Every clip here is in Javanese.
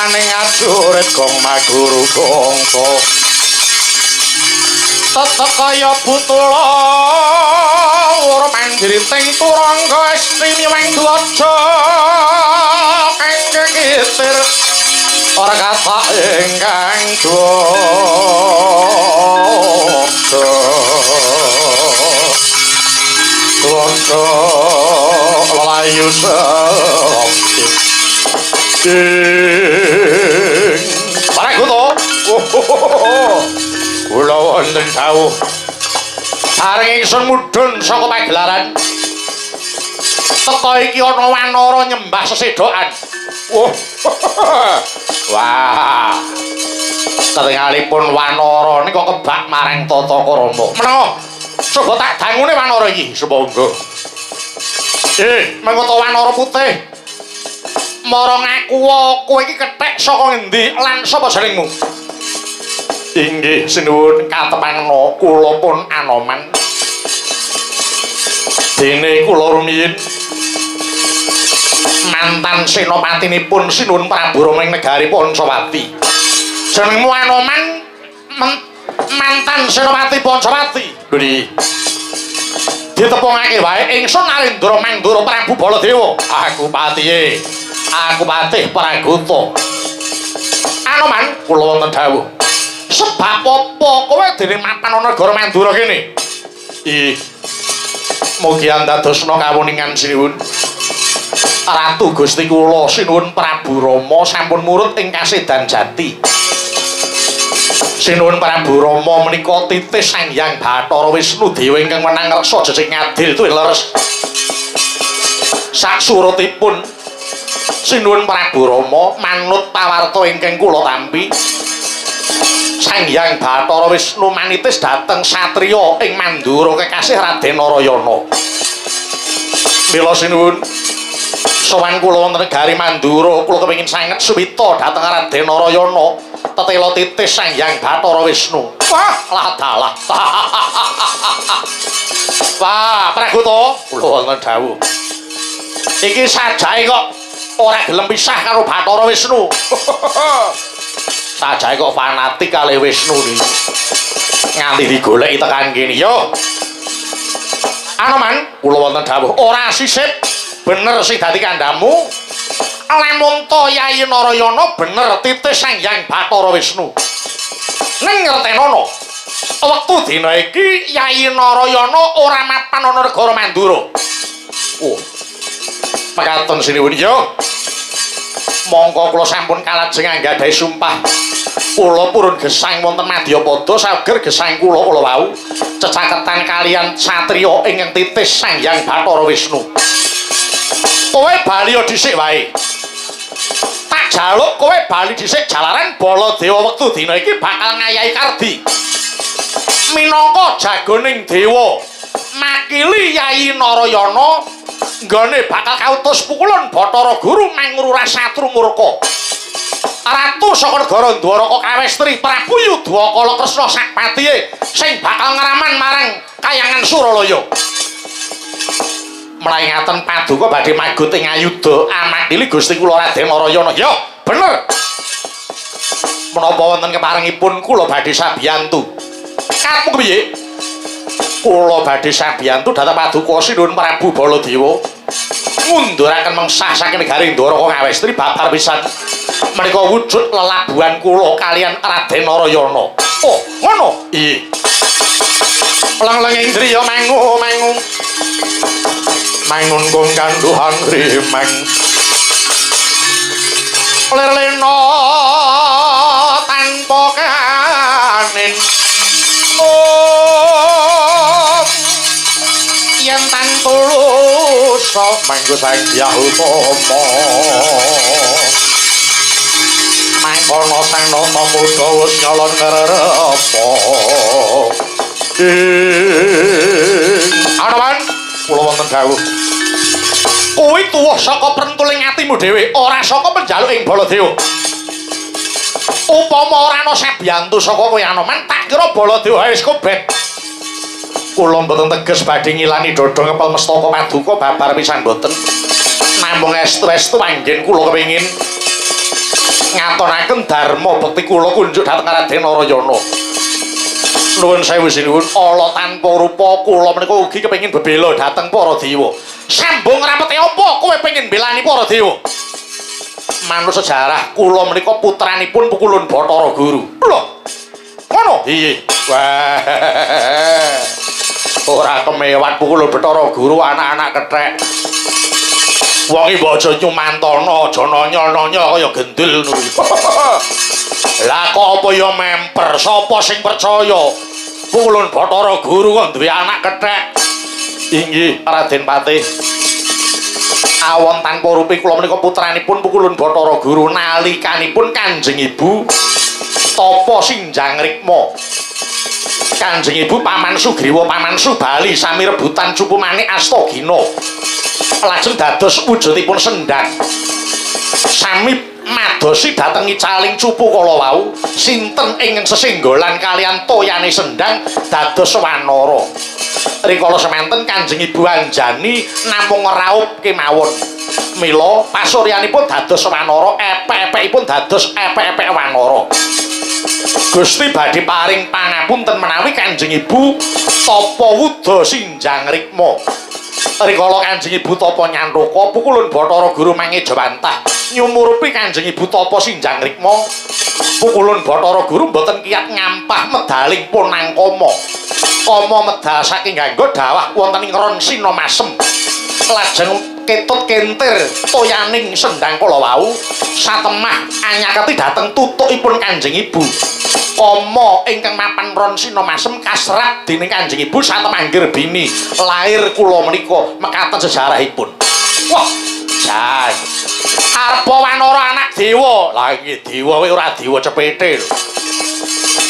maning ajurit gong maguru gongso tetep kaya butula ora manjriting turangga estri miweng dwaja kang kitir ora kata ingkang dwaja lelayu sepit para kuto kula wonten dawuh areng ingsun mudhun saka pagelaran teka iki ana wanara nyembah sesedokan wah ketingalipun wanara nika kebak marang Tata Krama menawa coba tak dangune wanara iki semangga mengko wanara putih marang aku kowe iki kethek saka ngendi lan sapa jenengmu inggih sinuwun katepangna kula pun Anoman dene kula rumiyin mantan senopatinipun sinuwun Prabu Rama ing negari Pancawati jenengmu Anoman mantan senopati Pancawati lho ditepungake wae ingsun Narendra Mandura Prabu Baladewa aku patihe aku patih Pragoto Anoman kula wonten dawuh sebab apa kowe dening mapan ana negara Mandura kene mugi andadosna kawuningan sinuwun Ratu Gusti kula sinuwun Prabu Rama sampun murut ing kasedan jati sinuwun Prabu Rama menika titis Sang Hyang Bathara Wisnu Dewa ingkang menang reksa jejeg ngadil tuwih leres sak surutipun sinuwun Prabu Rama manut pawarta ingkang kula tampi Sang Hyang Bathara Wisnu manitis dhateng satriya ing Mandura kekasih Raden Narayana mila sinuwun sowan kula wonten negari Mandura kula kepengin sanget suwita dhateng Raden Narayana tetela titis Sang Hyang Bathara Wisnu wah lah dalah wah Pragoto kula wonten dawuh iki sajae kok ora gelem pisah karo Bathara Wisnu sajae kok fanatik kalih Wisnu niki nganti digoleki tekan kene yo Anoman kula wonten dawuh ora sisip bener sing dadi kandhamu lamun to Yayi Narayana bener titis Sang Hyang Bathara Wisnu ning ngertenono wektu dina iki Yayi Narayana ora mapan ana negara Mandura mekaten sinuwun yo mongko kula sampun kalajeng anggadhahi sumpah kula purun gesang wonten Madyapada sager gesang kula wau cecaketan kalian satriya ingkang titis Sang Hyang Bathara Wisnu kowe bali dhisik wae tak jaluk kowe bali dhisik jalaran Baladewa wektu dina iki bakal ngayahi kardi minangka jagoning dewa makili Yayi Narayana nggone bakal kautus pukulan Bathara Guru mangrura satru murka Ratu saka negara Dwaraka Kawestri Prabu Yudhakala Kresna sakpatihe sing bakal ngraman marang Kayangan Suralaya mlaingaken paduka badhe magut ing ayuda amakili Gusti kula Raden Narayana ya bener menapa wonten keparengipun kula badhe sabiyantu kamu kepiye kula badhe sabiyantu dhateng paduka sinuwun Prabu Baladewa ngunduraken mengsah saking negari Dwaraka Kawestri babar pisan menika wujud lelabuhan kula kalian Raden Narayana oh ngono iya lang-lang indriya mangu mangun kong kanduhan rimeng lir-lino tanpa kanin yen tan tulus manggo Sang Hyang Utama mangkono Sang Nata Muda wis nyalon ngerepa Anoman kula wonten dawuh kuwi tuwuh saka prentuling atimu dhewe ora saka penjaluk ing Baladewa upama ora ana sabiyantu saka kowe Anoman tak kira Baladewa wis kobet kula mboten teges badhe ngilani dada ngepel mestaka paduka babar pisan mboten namung estu-estu anggen kula kepengin ngatonaken dharma bekti kula kunjuk dhateng Raden Narayana. Nuwun sewu sinuwun, ala tanpa rupa kula menika ugi kepengin bebela dhateng para dewa. Sambung rapete apa kowe pengin belani para dewa? Manut sejarah kula menika putranipun Pukulun Bathara Guru. Lho. Ngono? Iya. Wah. Ora kemewat Pukulun Bathara Guru anak-anak kethek. Wong iki aja nyumantana, aja nanya-nanya kaya gendul ngono. Lah kok apa ya memper? Sapa sing percaya? Pukulun Bathara Guru kok duwe anak kethek. Inggih, Raden Patih. Awon tanpa rupi kula menika putranipun Pukulun Bathara Guru nalikanipun Kanjeng Ibu Tapa Sinjang Rikma. Kanjeng Ibu Paman Sugriwa Paman Subali sami rebutan cupu manik Astagina. Lajeng dados wujudipun sendang. Sami madosi dhateng icaling cupu kala wau sinten ing sesenggolan kalian toyane sendang dados wanara. Rikala semanten Kanjeng Ibu Anjani namung ngraup kemawon. Mila pasuryanipun dados wanara, epek-epekipun dados epek-epek wanara. Gusti badhe paring pangapunten menawi Kanjeng Ibu Tapa Wuda Sinjang Rikma. Rikala Kanjeng Ibu Tapa Nyandaka Pukulun Bathara Guru mangejawantah nyumurupi Kanjeng Ibu Tapa Sinjang Rikma. Pukulun Bathara Guru mboten kiyat ngampah medaling Ponangkama. Kama medal saking nganggo dawah wonten ing ron Sinamasem. Lajeng ketut kentir toyaning sendang kala wau satemah anyaketi dhateng tutukipun Kanjeng Ibu. Kama ingkang mapan ron Sinamasem kasrat dening Kanjeng Ibu satemah Gerbini. Lair kula menika mekaten sejarahipun. Wah, jas. Arep wanara anak dewa. Lah iki dewa kowe ora dewa cepete lho.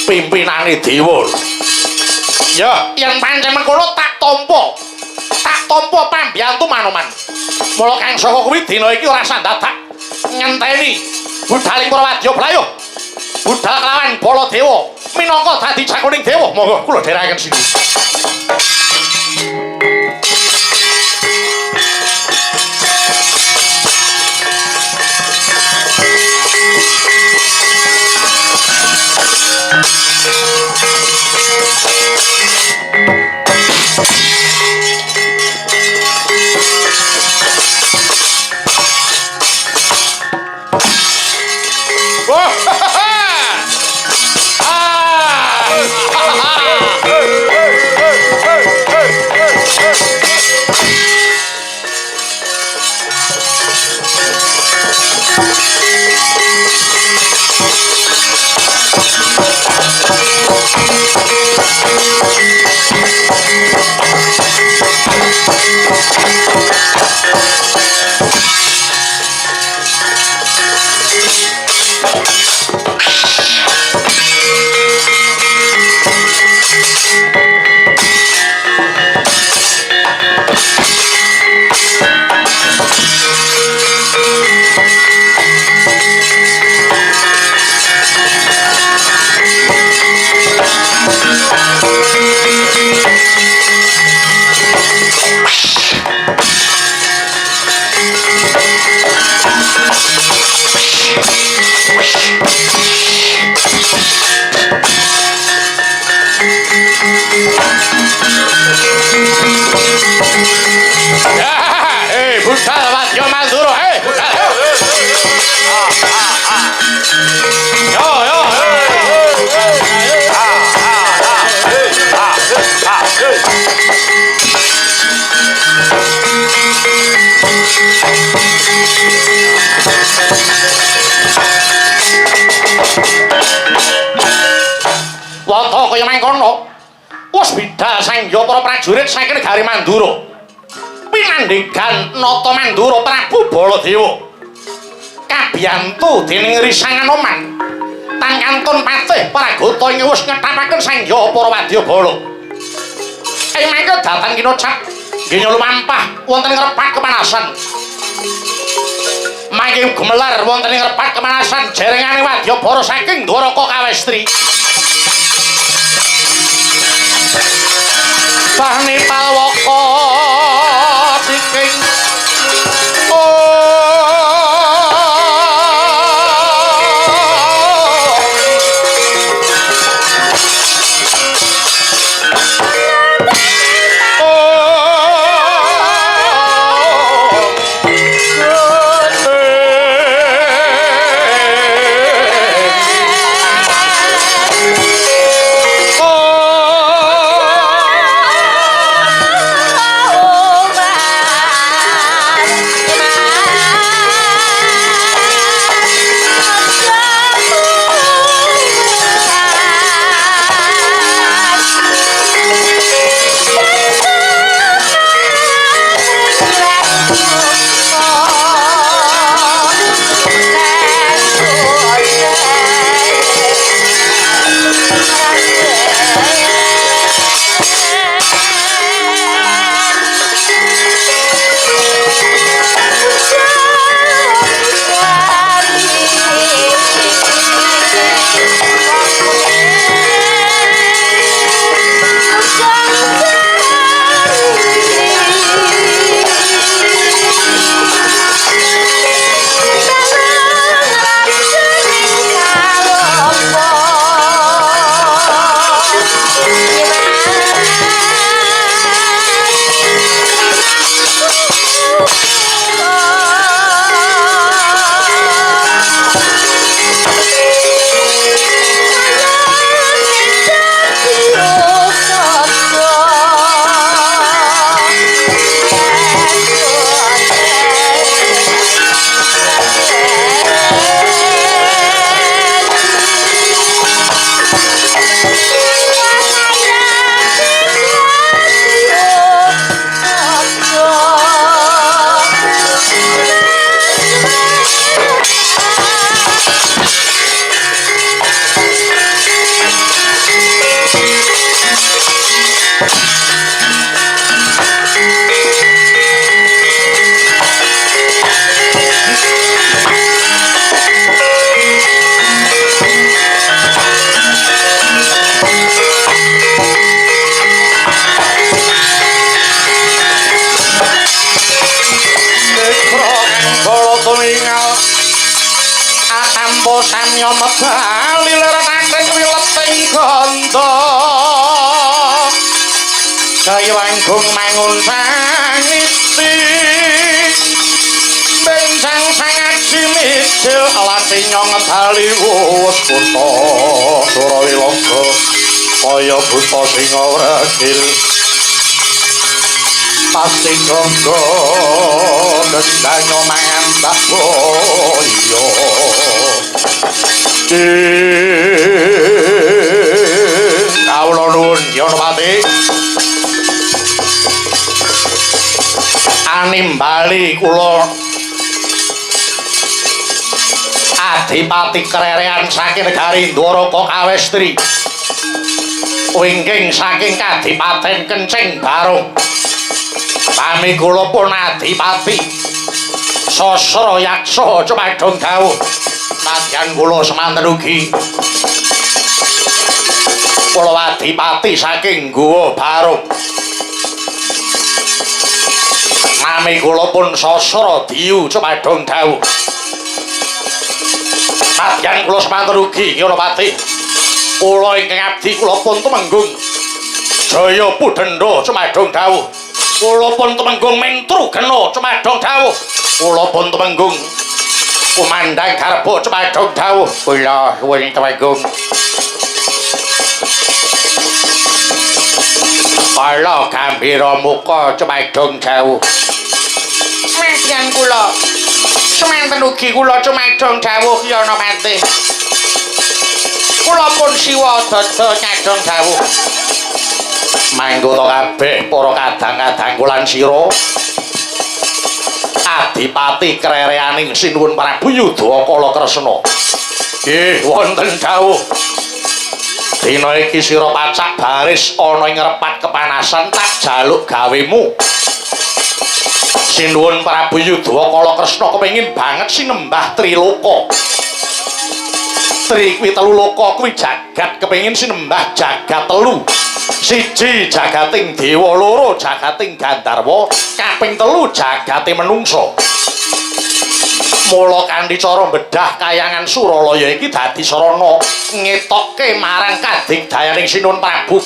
Pimpinane dewa. Ya, yen pancen mengkono tak tampa. Tak tampa pambiyantu Manoman. Mula kang saka kuwi dina iki ora sandadak ngenteni budhaling para wadya blayuh. Budhal kelawan Baladewa minangka dadi cakuning dewa. Monggo kula dherekaken sini. Wata kaya mangkono. Wis bidhal sangya para prajurit saking negari Mandura. Pinandhegan Nata Mandura Prabu Baladewa. Kabiyantu dening Risang Anoman. Tangkantun Patih Paragata ing wis ngetapaken sangya para wadyabala. Ing mangke dhateng kinocap nggih lumampah wonten ing repat kepanasan. Mangke gemelar wonten ing repat kepanasan jerengane wadyabala saking Dwaraka Kawestri. Sahni Palwaka siking medali lerang wileting ganda kaya wanggung mangun sangiti bencang sangat simicil alati nyong medali wus kuto surawi logo kaya buta singa regil pasti gonggo kedanyo mangambak boyo kawula nuwun Yanapati animbali kula Adipati Krerean saking negari Dwaraka Kawestri wingking saking Kadipaten Kencing Barung pami kula pun Adipati Sasra Yaksa Cemadong dawuh nadyan kula semanten ugi kula Adipati saking Guwa Barung nami kula pun Sasra Diyu Cemadong dawuh nadyan kula semanten ugi Yanapati kula ingkang abdi kula pun tumenggung Jaya Pudenda Cemadong dawuh kula pun tumenggung Mentrugena Cemadong dawuh kula pun tumenggung Kumandang Garba Cemadong dawuh kula nuwun tumenggung Kala Gambira Muka Cemadong dawuh Madyan kula semanten ugi kula Cemadong dawuh Yanapati kula pun siwa dada nyadong dawuh manggota kabeh para kadang-kadang kulan sira Adipati Krereaning Sinuwun Prabu Yudakala Kresna nggih wonten dawuh dina iki sira pacak baris ana ing repat kepanasan tak jaluk gawemu Sinuwun Prabu Yudakala Kresna kepengin banget sinembah Triloka Tri kuwi telu loka kuwi jagat kepengin sinembah jagat telu siji jagating dewa loro jagating Gandharwa kaping telu jagating menungsa mula kanthi cara bedah kayangan Suralaya iki dadi sarana ngetokke marang kadigdayaning Sinuwun Prabu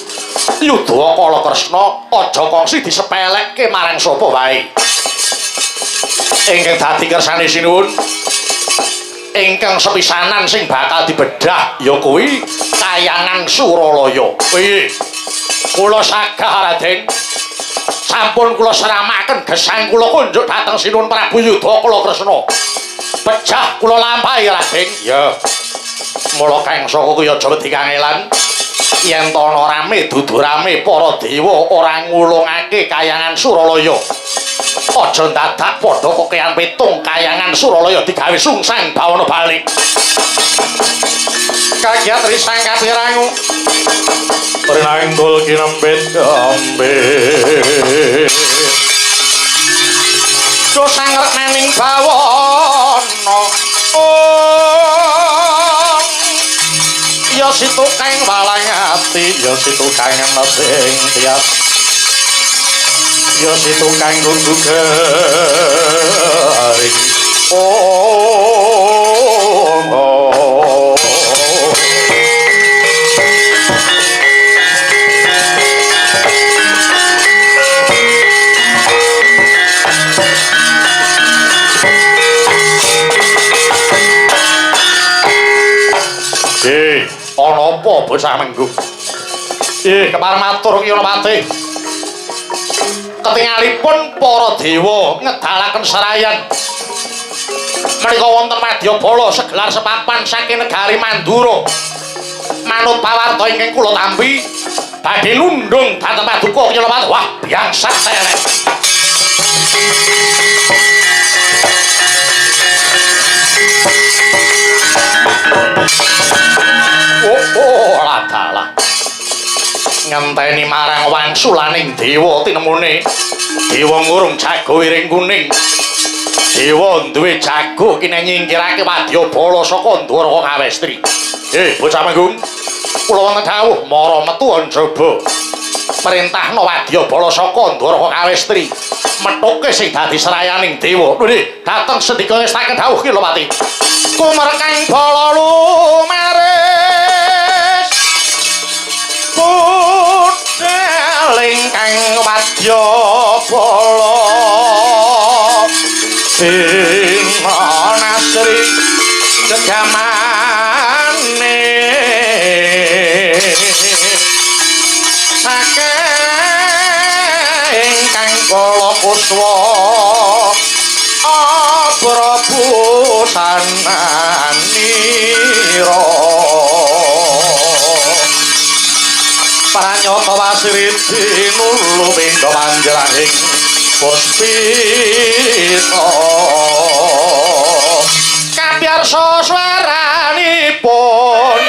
Yudakala Kresna aja kongsi disepelekke marang sapa wae ingkang dadi kersane Sinuwun ingkang sepisanan sing bakal dibedah ya kuwi kayangan Suralaya. Piye? Kula sagah Raden. Sampun kula seramaken gesang kula kunjuk dhateng Sinuwun Prabu Yudakala Kresna. Pejah kula lampahi Raden. Ya. Mula kang saka kuwi aja wedi kangelan. Yen ta ana rame dudu rame para dewa ora ngulungake kayangan Suralaya. Aja dadak padha kokean pitung kayangan Suralaya digawe sungsang bawana balik. Kagiat risang kapirangu. Prinangdul kinembet ambe. Dosang reknening bawana. Ya situ kang walang ati, ya situ kang sing tiat. Ya situ kang kudu garing ana apa bocah menggung kepar matur Yanapati ketingalipun para dewa ngedalaken serayan menika wonten Madyabala segelar sepapan saking negari Mandura manut pawarta ingkang kula tampi badhe nundung dhateng Paduka Yanapati wah biangsa telek ladalah ngenteni marang wangsulaning dewa tinemune dewa ngurung jago iring kuning dewa duwe jago kene nyingkirake Madyabala saka Dwaraka Kawestri bocah menggung kula wonten dawuh mara metu njaba perintahna Madyabala saka Dwaraka Kawestri methuke sing dadi serayaning dewa. Lho dateng sedika ngestaken dawuh ki lho Pati. Kumerkang bala lumaris budal ingkang wadya bala sing nasri gegamane saking ingkang kala kuswa Prabu sananira pranyata wasiriti nulu pindha panjraning puspita kapiyarsa swaranipun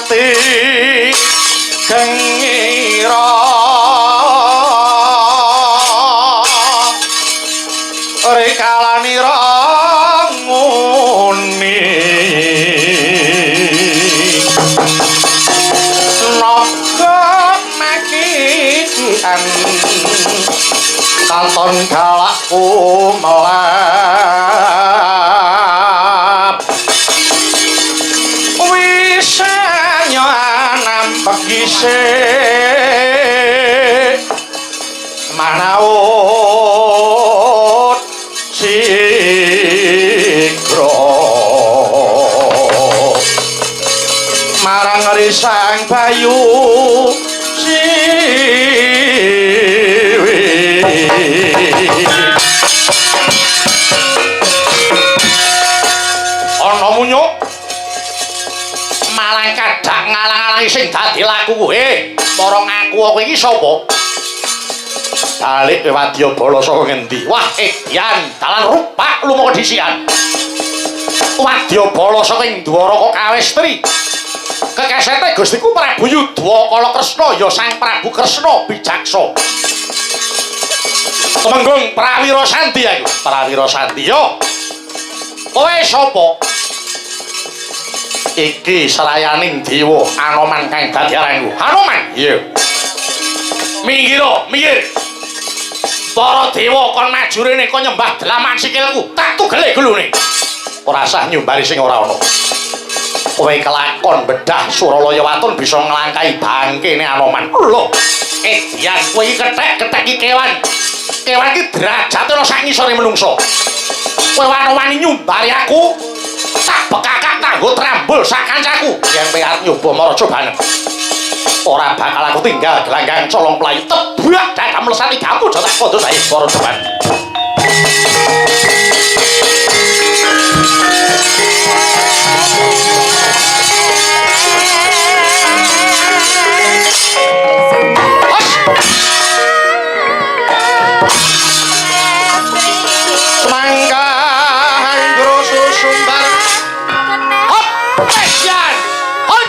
ati gengira rekalanira nguni naga makikian katon galakku melap wisanya nampak isih manaut sigro marang risang bayu ana munyuk malah kadang ngalang-alangi sing dadi laku kowe para ngaku kowe iki sapa balik Wadyabala saka ngendi wah yan dalan rupak lumo kedisian Wadyabala saking Dwara kok Kawistri kekesete Gustiku Prabu Yudhakala Kresna ya Sang Prabu Kresna bijaksa Temenggung Prawira Sandi aku Prawira Sandi yo kowe sapa iki serayaning dewa Anoman kang dadi aranku Anoman iya minggiro minggir para dewa kon maju rene kon nyembah delaman sikilku tak tugele gulune ora sah nyumbari sing ora ana kowe kelakon bedah Suralaya Waton bisa nglangkai bangkene Anoman lho edian kowe iki kethek-kethek iki kewan iki derajate ana sak ngisore menungso kowe wani nyumbari aku tak bekakak kanggo trambul sak kancaku yen kowe arep nyoba mara cobane ora bakal aku tinggal gelanggang colong pelayu tebak dadam melesati kamu jatah kodo saya para depan semangka hanggro susumbar hop pesian hop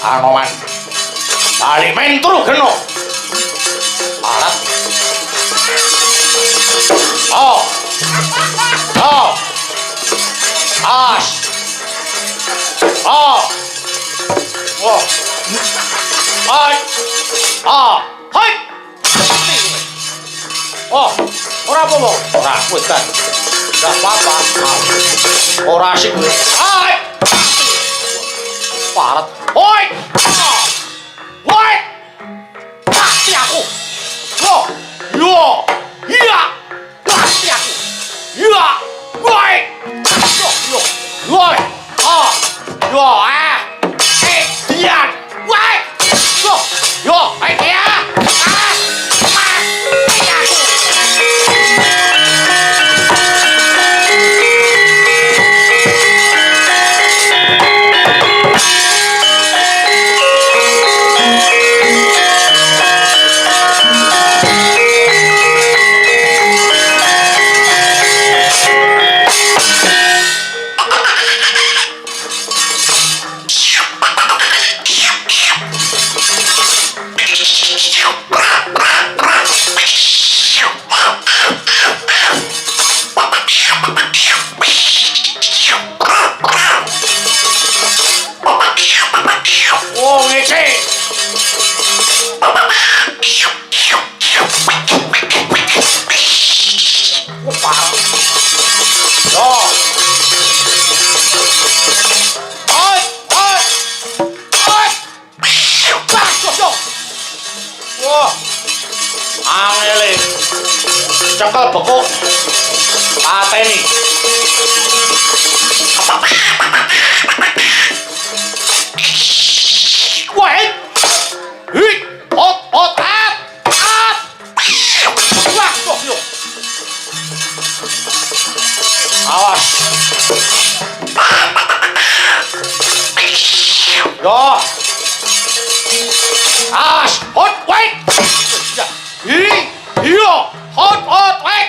Anoman bali mentru geno alat as wah hai ora apa-apa ora wis kan ndak apa-apa ora asik kowe hai parat oi woi pasti aku yo iya pasti aku iya woi yo woi dia woi yo dia cekel bekuk pateni wah wah yo awas yo awas wait yo hot wait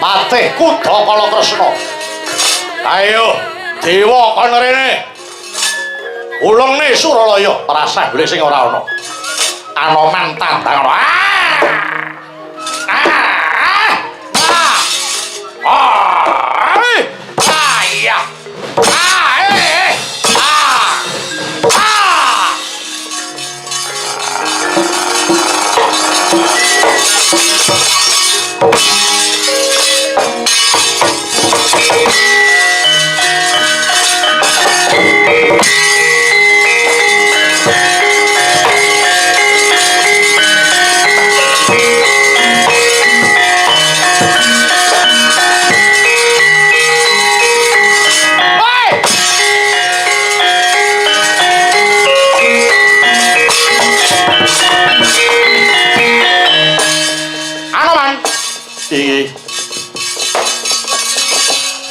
Patih Kudha Kalakresna. Ayo dewa kon rene. Ulengne Suralaya rasah golek sing ora ana. Anoman tandang.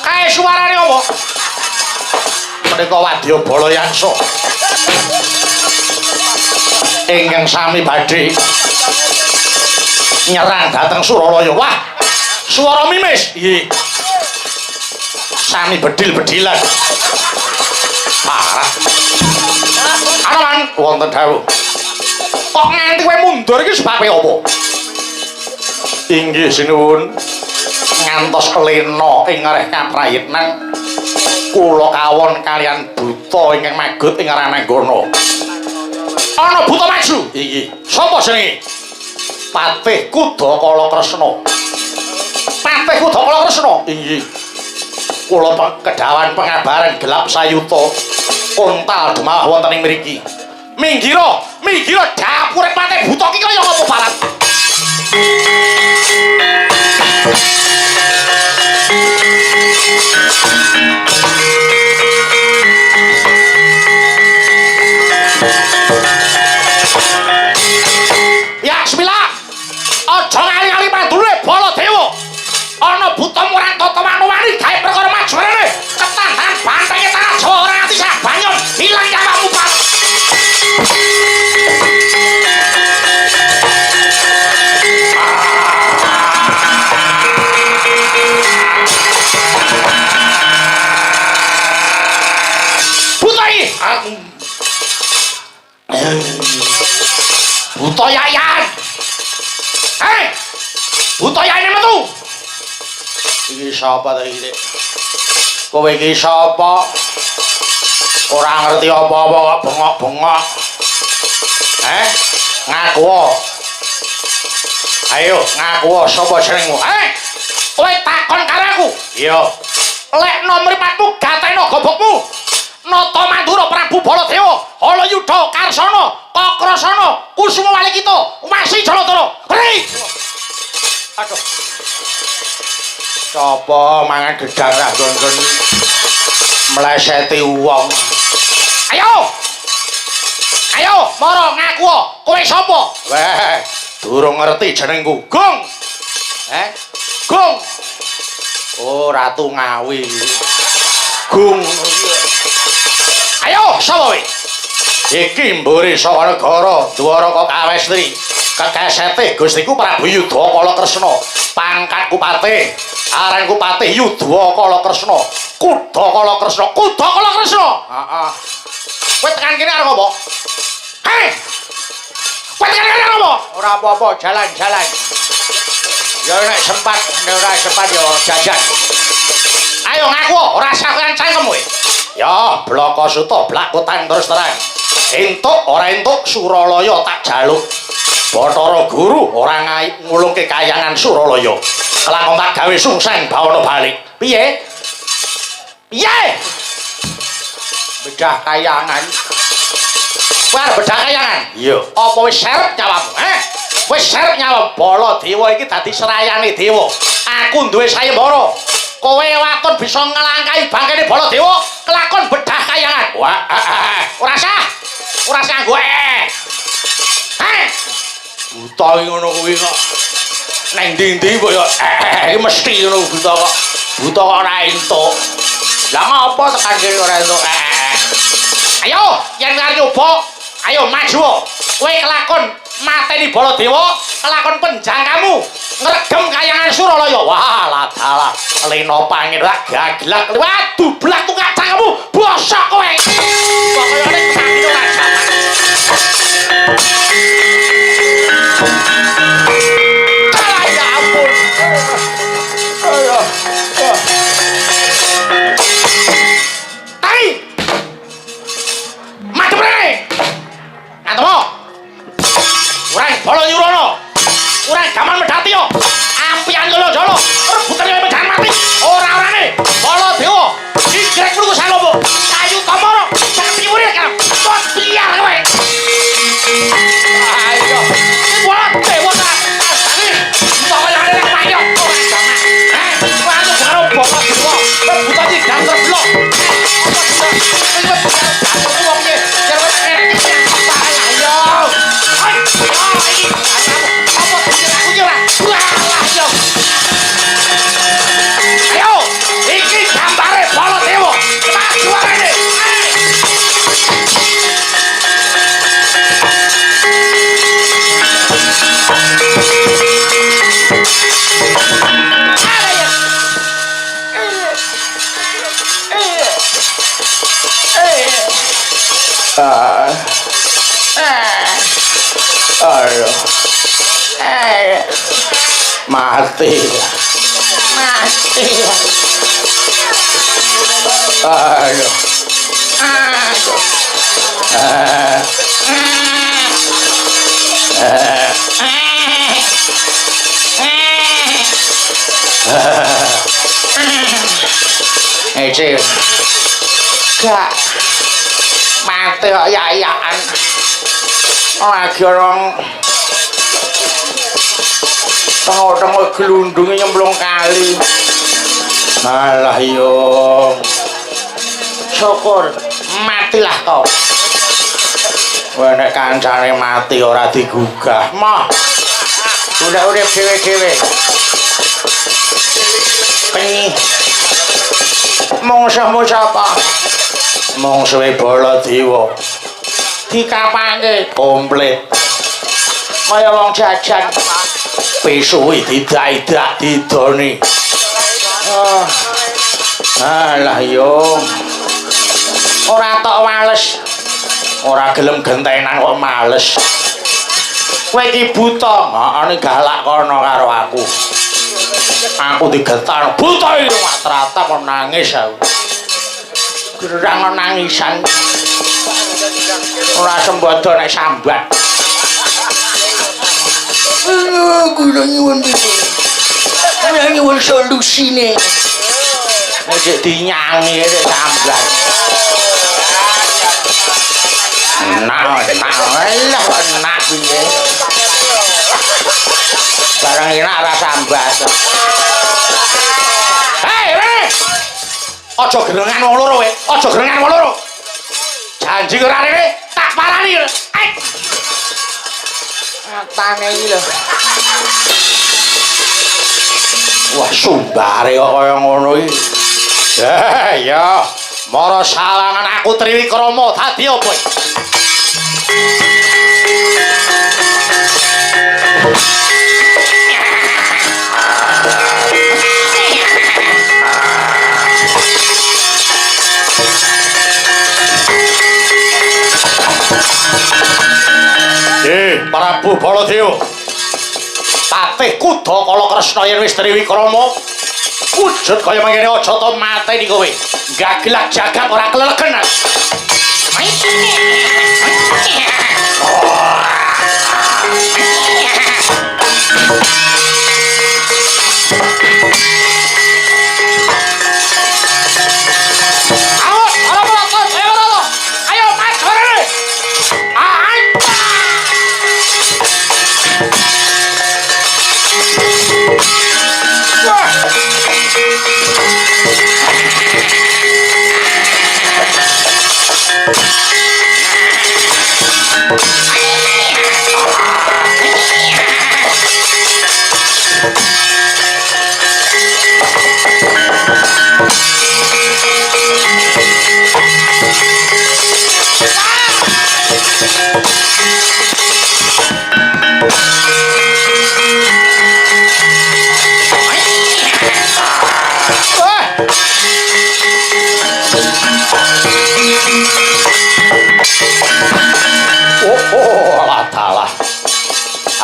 Kae suarane apa? Menika wadya Balayangsa. Ingkang sami badhe nyerang dhateng Suralaya. Wah, swara mimis. Nggih. Sami bedil-bedilan. Parah. Anoman wonten dawuh. Kok nganti kowe mundur iki sebabe apa? Inggih sinuwun. Ngantos lena ing areh kaprayitnan kula kawon kalian buta ingkang magut ing Rananggana. Ana buta maju. Iki sapa jenenge? Patih Kudha Kalakresna. Patih Kudha Kalakresna. Inggih. Kula kedawan pengabaran gelap sayuta untal demah wonten ing mriki. Minggira dapure Patih buta iki kaya apa barat? Ya bismillah. Aja ngali-ngali mandune Baladewa. Ana buta murang tata manowani gawe perkara maju rene. Ketandan bantenge tanah Jawa ora nganti sak banyon ilang nyawamu Pak. Buta Yayan. Hei! Buta Yayan metu. Iki sapa ta iki? Kowe iki sapa? Ora ngerti apa-apa kok bengok-bengok. Ngaku. Ayo, ngaku sapa jenengmu? Kowe takon karo aku. Iya. Lek nomor mripatmu gateno gobokmu. Nata Mandura Prabu Baladewa, Halayudha Karsana, Kakrasana, Kusuma Walikita, Wasi Jalatara. Hei! Aduh. Sapa mangan gedang ra nggon mleseti wong. Ayo! Ayo, mara ngaku. Kowe sapa? Weh, durung ngerti jenengku. Gung. Gung. Oh, Ratu Ngawi. Gung. Ayo, sapa kowe? Iki mburi Sawanegara, Dwaraka Kawestri. Kekesete Gustiku Prabu Yudha Kalakresna. Pangkatku patih. Aranku Patih Yudha Kalakresna. Kudha Kalakresna. Kudha Kalakresna. Heeh. Kowe tekan kene arep apa? Hei! Kowe tekan kene arep apa? Ora apa-apa, jalan-jalan. Ya nek sempat, nek ora sempat ya jajan. Ayo ngaku, ora usah cangkem kowe. Ya, bloko suta, blakutan terus terang. entuk ora entuk Suralaya tak jaluk. Bathara Guru ora ngulungke kayangan Suralaya. Kelakon tak gawe sungseng bawana balik. Piye? Piye? Bedah kayangan. Kowe arep bedah kayangan? Iya. Apa wis serep jawabmu? Wis serep nyawab Baladewa iki dadi serayane dewa. Aku duwe sayembara. Kowe waton bisa ngelangkai bangkene Baladewa kelakon bedah kayangan. Wah, ora sah. Ora sah nggo buta ngono kuwi kok. Neng ndi-ndi kok ya iki mesti ngono buta kok. Buta kok ora entuk. Lah ngopo tekan kene ora entuk? Ayo, yen arep nyoba, ayo maju. Kowe kelakon mateni Baladewa, kelakon penjang kamu. Ngregem kayangan Suralaya. Wah, ladalah. Lena pangin rak gaglak. Waduh, blak tukak kamu. Bosok kowe. Pokoke nek sakit ora jaman. Ya ampun. Ayo. Tai. Madhep rene. Ngatomo. Urang bala nyurono. Urang gaman medhati yo. Ampian jolo-jolo. Rebutan yo medhan mati. Ora-orane. Baladewa. Digrek mluku salomo. Kayu kamara. Sapi urip kan. Tot biar kowe. Ayo. Baladewa ta. Asane. Pokoke arek payo. Ora jaman. Kowe anu karo Baladewa. Rebutan iki gak terblok. Ayo, iki gambare Baladewa. Maju arene. Ayo. Mati. Ayo. Cik. Gak. Mati kok ya-yaan. Lagi orang tengok-tengok gelundungnya nyemplung kali. Alah yo. Syukur matilah kau. Nek kancane mati ora digugah. Mah. Udah dhewe-dhewe. Penyi. Mongsohmu sapa? Mongsohe Baladewa. Dikapake komplit. Kaya wong jajan. Pesuwi didak-dak didoni. Alah yo. Ora tok males. Ora gelem gentenan kok males. Kowe iki buta, heeh galak kono karo aku. Aku digetar buta iki rata-rata kok nangis aku. Gerang nangisan. Ora sembodo nek sambat. Guna nyuwun iki. Guna nyuwun solusine. Nek dinyangi nek sambat. Nah, enak piye. Barang enak ora sambat. Hei, Rene. Aja gerengan wong loro kowe. Aja gerengan wong loro. Janji ora Rene, tak parani. Matane iki lho. Wah, sumbare kok kaya ngono iki. Ya, mara sawangan aku Triwikrama dadi apa iki? Prabu Baladewa. Patih Kuda Kala Kresna yen wis Triwikrama wujud kaya mangkene aja to mateni kowe. Gaglak jagat ora kelelegen.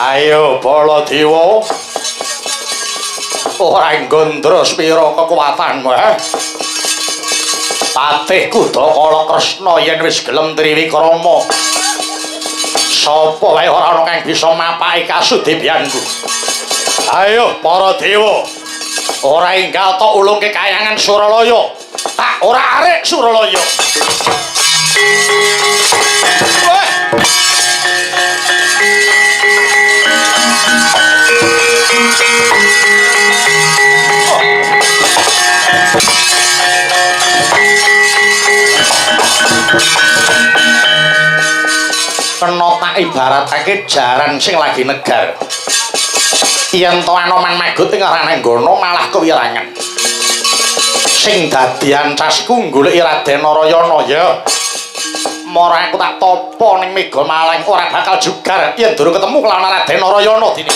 Ayo Baladewa. Ora nggondro pira kekuwatanmu, Patih Kudakala Kresna yen wis gelem triwikrama. Sapa wae ora ana kang bisa mapaki kasudibyanku. Ayo para dewa. Ora enggal tok ulungke kayangan Suralaya. Tak ora arek Suralaya. Kena tak ibaratake jaran sing lagi negar. Yen to Anoman Magut ing arane nggono malah kewirangan. Sing dadi ancasku goleki Raden Narayana ya. Mora aku tak topo ning Mega Malang ora bakal jugar yen durung ketemu kelawan Raden Narayana dini.